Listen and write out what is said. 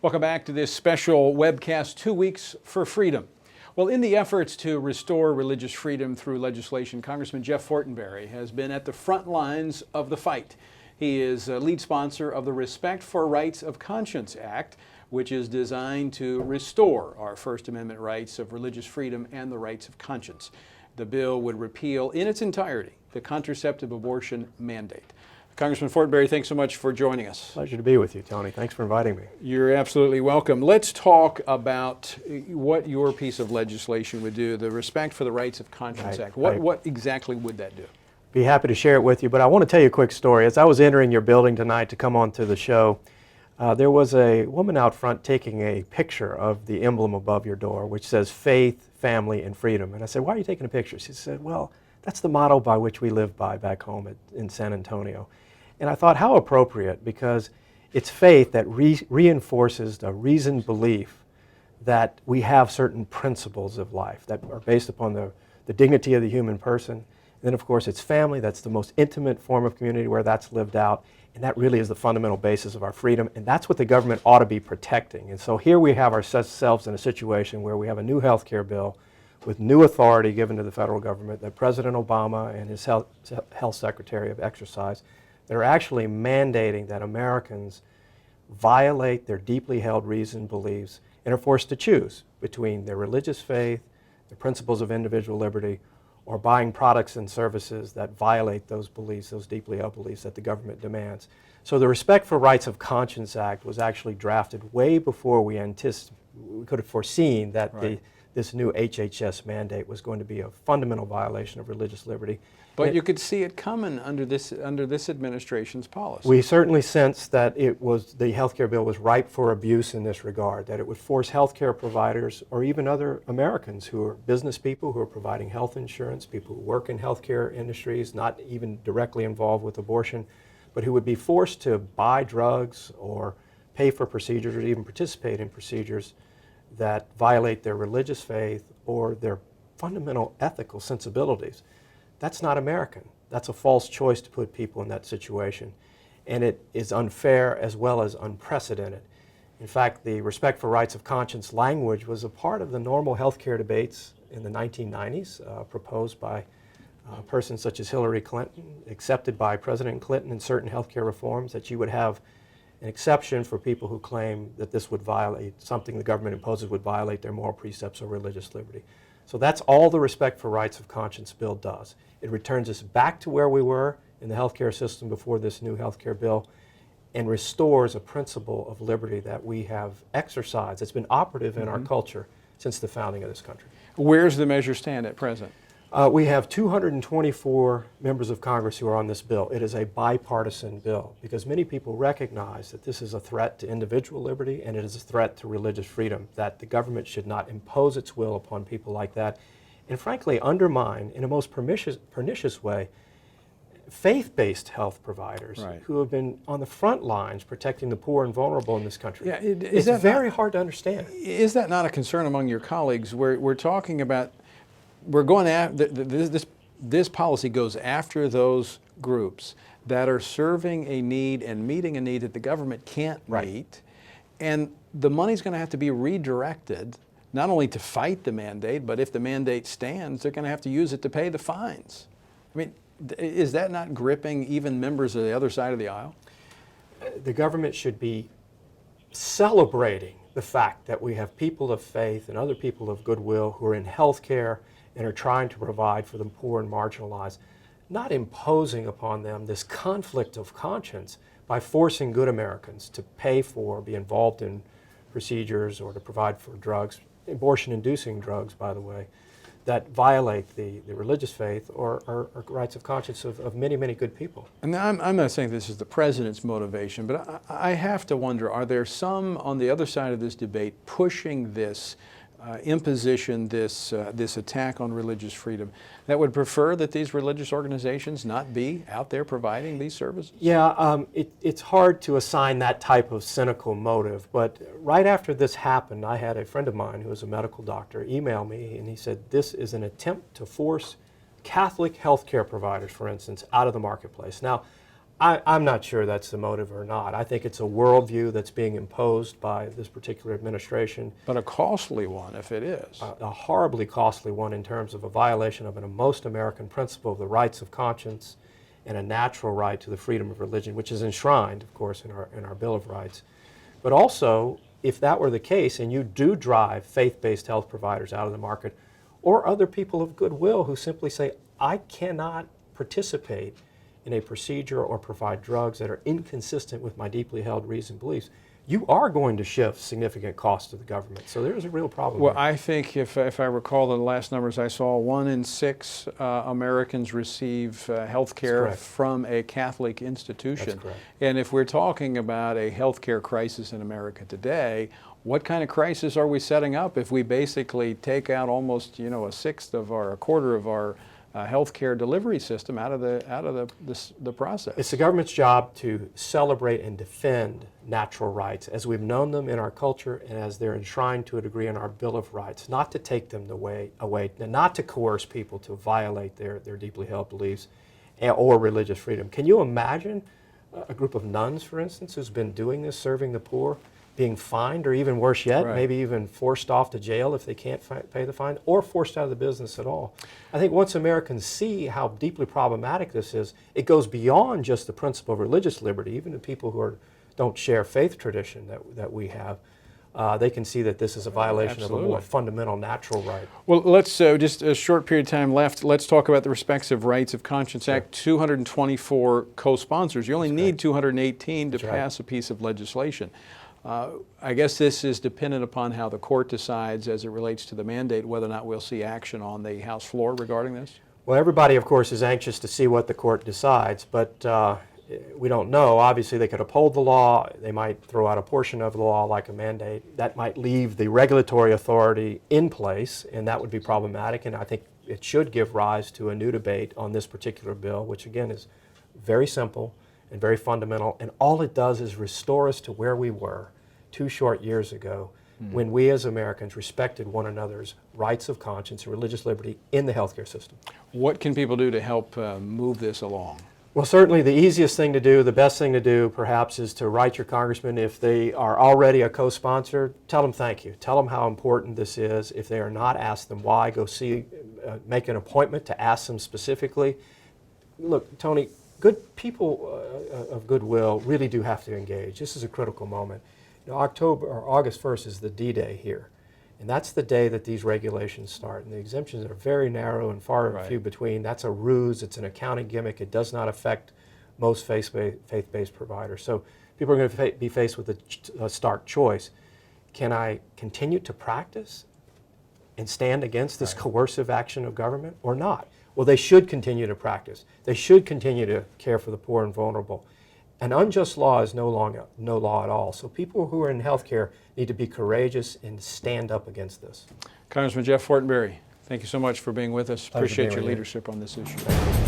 Welcome back to this special webcast, 2 Weeks for Freedom. Well, in the efforts to restore religious freedom through legislation, Congressman Jeff Fortenberry has been at the front lines of the fight. He is a lead sponsor of the Respect for Rights of Conscience Act, which is designed to restore our First Amendment rights of religious freedom and the rights of conscience. The bill would repeal in its entirety the contraceptive abortion mandate. Congressman Fortenberry, thanks so much for joining us. Pleasure to be with you, Tony. Thanks for inviting me. You're absolutely welcome. Let's talk about what your piece of legislation would do, the Respect for the Rights of Conscience Act. What exactly would that do? Be happy to share it with you, but I want to tell you a quick story. As I was entering your building tonight to come on to the show, there was a woman out front taking a picture of the emblem above your door, which says faith, family, and freedom. And I said, why are you taking a picture? She said, well, that's the motto by which we live by back home in San Antonio. And I thought, how appropriate, because it's faith that reinforces the reasoned belief that we have certain principles of life that are based upon the dignity of the human person. And then, of course, it's family. That's the most intimate form of community where that's lived out. And that really is the fundamental basis of our freedom. And that's what the government ought to be protecting. And so here we have ourselves in a situation where we have a new health care bill with new authority given to the federal government that President Obama and his health secretary have exercised. They're actually mandating that Americans violate their deeply held reasoned beliefs and are forced to choose between their religious faith, the principles of individual liberty, or buying products and services that violate those beliefs, those deeply held beliefs that the government demands. So the Respect for Rights of Conscience Act was actually drafted way before we could have foreseen that this new HHS mandate was going to be a fundamental violation of religious liberty. But you could see it coming under this administration's policy. We certainly sensed that the healthcare bill was ripe for abuse in this regard, that it would force healthcare providers or even other Americans who are business people who are providing health insurance, people who work in healthcare industries, not even directly involved with abortion, but who would be forced to buy drugs or pay for procedures or even participate in procedures that violate their religious faith or their fundamental ethical sensibilities. That's not American. That's a false choice to put people in that situation. And it is unfair as well as unprecedented. In fact, the Respect for Rights of Conscience language was a part of the normal healthcare debates in the 1990s, proposed by persons such as Hillary Clinton, accepted by President Clinton in certain healthcare reforms, that you would have an exception for people who claim that this would violate, something the government imposes would violate their moral precepts or religious liberty. So that's all the Respect for Rights of Conscience bill does. It returns us back to where we were in the healthcare system before this new healthcare bill and restores a principle of liberty that we have exercised. It's been operative in our culture since the founding of this country. Where's the measure stand at present? We have 224 members of Congress who are on this bill. It is a bipartisan bill because many people recognize that this is a threat to individual liberty and it is a threat to religious freedom, that the government should not impose its will upon people like that and frankly undermine in a most pernicious way faith-based health providers who have been on the front lines protecting the poor and vulnerable in this country. Yeah, it's very hard to understand. Is that not a concern among your colleagues? We're talking about we're going after this policy goes after those groups that are serving a need and meeting a need that the government can't meet, and the money's going to have to be redirected not only to fight the mandate, but if the mandate stands, they're going to have to use it to pay the fines. I mean, is that not gripping even members of the other side of the aisle? The government should be celebrating the fact that we have people of faith and other people of goodwill who are in healthcare and are trying to provide for the poor and marginalized, not imposing upon them this conflict of conscience by forcing good Americans to pay for, be involved in procedures or to provide for drugs, abortion-inducing drugs, by the way, that violate the religious faith or rights of conscience of many, many good people. And I'm not saying this is the president's motivation, but I have to wonder, are there some on the other side of this debate pushing this imposition, this attack on religious freedom, that would prefer that these religious organizations not be out there providing these services? Yeah, it's hard to assign that type of cynical motive, but right after this happened, I had a friend of mine who is a medical doctor email me, and he said this is an attempt to force Catholic healthcare providers, for instance, out of the marketplace. Now, I'm not sure that's the motive or not. I think it's a worldview that's being imposed by this particular administration. But a costly one if it is. A horribly costly one in terms of a violation of a most American principle of the rights of conscience and a natural right to the freedom of religion, which is enshrined, of course, in our Bill of Rights. But also, if that were the case, and you do drive faith-based health providers out of the market, or other people of goodwill who simply say, I cannot participate in a procedure or provide drugs that are inconsistent with my deeply held reasoned beliefs, you are going to shift significant costs to the government. So there's a real problem. Well, there. I think if I recall the last numbers I saw, 1 in 6 Americans receive health care from a Catholic institution. That's correct. And if we're talking about a health care crisis in America today, what kind of crisis are we setting up if we basically take out almost, a quarter of our healthcare delivery system out of the process? It's the government's job to celebrate and defend natural rights as we've known them in our culture and as they're enshrined to a degree in our Bill of Rights, not to take them away, and not to coerce people to violate their deeply held beliefs or religious freedom. Can you imagine a group of nuns, for instance, who's been doing this, serving the poor, being fined, or even worse yet, maybe even forced off to jail if they can't pay the fine, or forced out of the business at all? I think once Americans see how deeply problematic this is, it goes beyond just the principle of religious liberty. Even the people who don't share faith tradition that we have, they can see that this is a violation of a more fundamental natural right. Well, let's, just a short period of time left, let's talk about the Respective Rights of Conscience Act. 224 co-sponsors. You only need 218 to pass a piece of legislation. I guess this is dependent upon how the court decides as it relates to the mandate, whether or not we'll see action on the House floor regarding this? Well, everybody, of course, is anxious to see what the court decides, but we don't know. Obviously, they could uphold the law. They might throw out a portion of the law like a mandate. That might leave the regulatory authority in place, and that would be problematic, and I think it should give rise to a new debate on this particular bill, which, again, is very simple and very fundamental, and all it does is restore us to where we were 2 short years ago when we as Americans respected one another's rights of conscience and religious liberty in the healthcare system. What can people do to help move this along? Well, certainly the easiest thing to do, the best thing to do perhaps, is to write your congressman. If they are already a co-sponsor, tell them thank you. Tell them how important this is. If they are not, ask them why. Go see, make an appointment to ask them specifically. Look, Tony, good people of goodwill really do have to engage. This is a critical moment. August 1st is the D-Day here, and that's the day that these regulations start. And the exemptions are very narrow and far few between. That's a ruse. It's an accounting gimmick. It does not affect most faith-based providers. So people are going to be faced with a stark choice. Can I continue to practice and stand against this coercive action of government or not? Well, they should continue to practice. They should continue to care for the poor and vulnerable. An unjust law is no law at all. So people who are in healthcare need to be courageous and stand up against this. Congressman Jeff Fortenberry, thank you so much for being with us. Pleasure Appreciate being your with you. leadership on this issue.